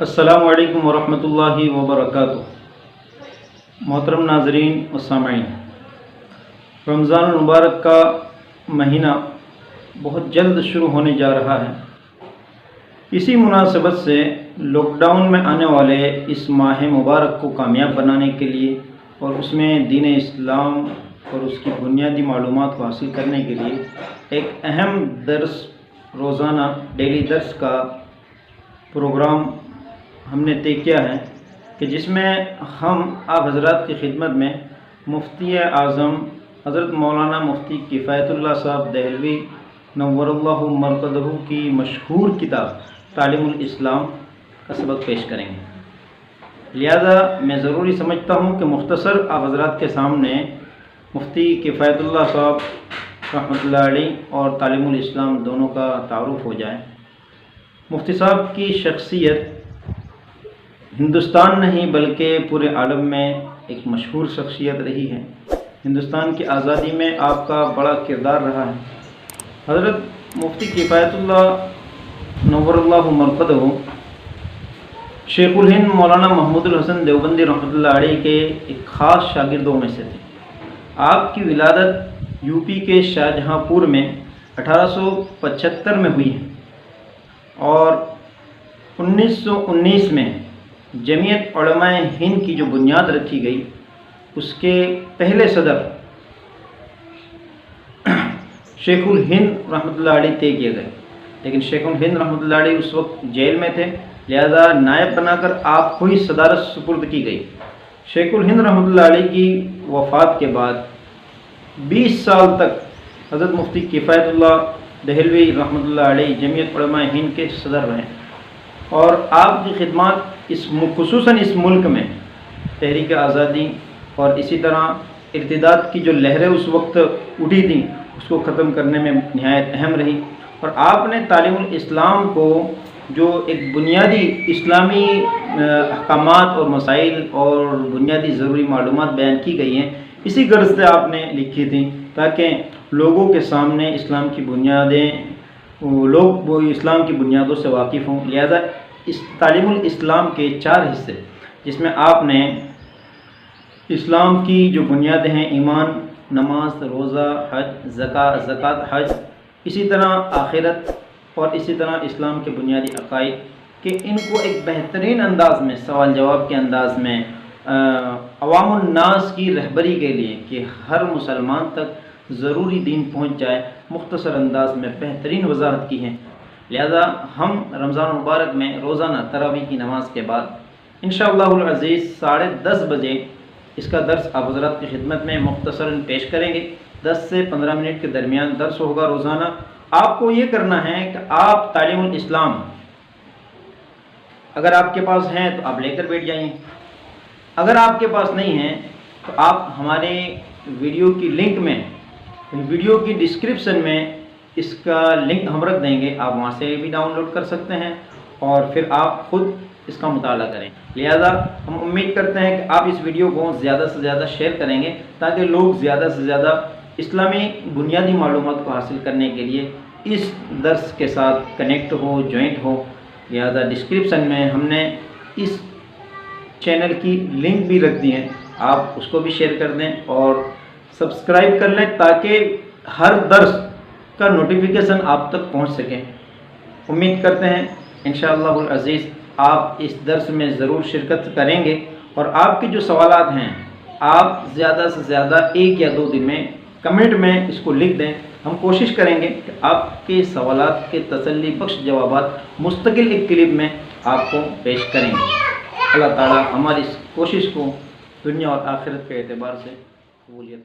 अस्सलामु अलैकुम वरहमतुल्लाहि वबरकातुहू। मोहतरम नाज़रीन व सामईन, रमज़ान मुबारक का महीना बहुत जल्द शुरू होने जा रहा है। इसी मुनासबत से लॉकडाउन में आने वाले इस माह मुबारक को कामयाब बनाने के लिए और उसमें दीन इस्लाम और उसकी बुनियादी मालूमात को हासिल करने के लिए एक अहम दर्स, रोज़ाना डेली दर्स का प्रोग्राम हमने तय किया है कि जिसमें हम आप हज़रात की खिदमत में मुफ्ती आज़म हज़रत मौलाना मुफ्ती किफ़ायतुल्लाह साहब दहलवी नव्वरल्लाहु मरकज़हू की मशहूर किताब तालीमुल इस्लाम का सबक पेश करेंगे। लिहाजा मैं ज़रूरी समझता हूँ कि मुख्तसर आप हज़रात के सामने मुफ्ती किफ़ायतुल्लाह साहब रहमतुल्लाह अलैह और तालीमुल इस्लाम दोनों का तारुफ़ हो जाए। मुफ्ती साहब की शख्सियत हिंदुस्तान नहीं बल्कि पूरे आलम में एक मशहूर शख्सियत रही है। हिंदुस्तान की आज़ादी में आपका बड़ा किरदार रहा है। हज़रत मुफ्ती किफ़ायतुल्लाह नव्वरल्लाहु मरकज़हू शेखुल हिंद मौलाना महमूदुल हसन देवबंदी रहमतुल्लाह अलैह के एक ख़ास शागिर्दों में से थे। आपकी विलादत यूपी के शाहजहाँपुर में 1875 में हुई है और 1919 में जमीयत उलमाए हिंद की जो बुनियाद रखी गई उसके पहले सदर शेखुल हिंद रहमतुल्लाह अलैह तय किए गए। लेकिन शेखुल हिंद रहमतुल्लाह अलैह उस वक्त जेल में थे, लिहाजा नायब बनाकर आपको ही सदारत सुपुर्द की गई। शेखुल हिंद रहमतुल्लाह अलैह की वफ़ात के बाद 20 साल तक हज़रत मुफ्ती किफ़ायतुल्लाह दहलवी रहमतुल्लाह अलैह जमीयत उलमाए हिंद के सदर रहे और आपकी खिदमत खुसूसन इस मुल्क में तहरीक आज़ादी और इसी तरह इर्तिदाद की जो लहरें उस वक्त उठी थी उसको ख़त्म करने में निहायत अहम रही। और आपने तालीमुल इस्लाम को जो एक बुनियादी इस्लामी अहकामात और मसाइल और बुनियादी ज़रूरी मालूमात बयान की गई हैं, इसी गर्ज से आपने लिखी थी ताकि लोगों के सामने इस्लाम की बुनियादें लोग वो इस्लाम की बुनियादों से वाकिफ़ हों। लिहाजा इस तालीमुल इस्लाम के 4 हिस्से जिसमें आपने इस्लाम की जो बुनियादें हैं ईमान, नमाज, रोज़ा, हज, ज़कात, हज, इसी तरह आखिरत और इसी तरह इस्लाम के बुनियादी अक़ाइद कि इनको एक बेहतरीन अंदाज़ में सवाल जवाब के अंदाज़ में अवामुन नास की रहबरी के लिए कि हर मुसलमान तक ज़रूरी दीन पहुँच जाए, मुख्तसर अंदाज में बेहतरीन वजाहत की है। लिहाजा हम रमज़ान मुबारक में रोज़ाना तरावी की नमाज के बाद इंशाअल्लाहुल अज़ीज़ 10:30 बजे इसका दर्स आप हज़रात की खिदमत में मुख्तसरन पेश करेंगे। 10 से 15 मिनट के दरमियान दर्स होगा रोज़ाना। आपको ये करना है कि आप तालीमुल इस्लाम अगर आपके पास हैं तो आप लेकर बैठ जाइए, अगर आपके पास नहीं है तो आप हमारे वीडियो की लिंक में, वीडियो की डिस्क्रिप्शन में इसका लिंक हम रख देंगे, आप वहाँ से भी डाउनलोड कर सकते हैं और फिर आप ख़ुद इसका मुताला करें। लिहाजा हम उम्मीद करते हैं कि आप इस वीडियो को ज़्यादा से ज़्यादा शेयर करेंगे ताकि लोग ज़्यादा से ज़्यादा इस्लामी बुनियादी मालूमात को हासिल करने के लिए इस दर्स के साथ कनेक्ट हो, जॉइंट हो। लिहाजा डिस्क्रिप्शन में हमने इस चैनल की लिंक भी रख दी है, आप उसको भी शेयर कर दें और सब्सक्राइब कर लें ताकि हर दर्स का नोटिफिकेशन आप तक पहुंच सके। उम्मीद करते हैं इंशाअल्लाहुल अज़ीज़ आप इस दर्स में ज़रूर शिरकत करेंगे और आपके जो सवालात हैं आप ज़्यादा से ज़्यादा 1 या 2 दिन में कमेंट में इसको लिख दें। हम कोशिश करेंगे कि आपके सवालात के तसल्ली बख्श जवाबात मुस्तकिल एक क्लिप में आपको पेश करेंगे। अल्लाह ताला हमारी इस कोशिश को दुनिया और आखिरत के एतबार से कबूलियत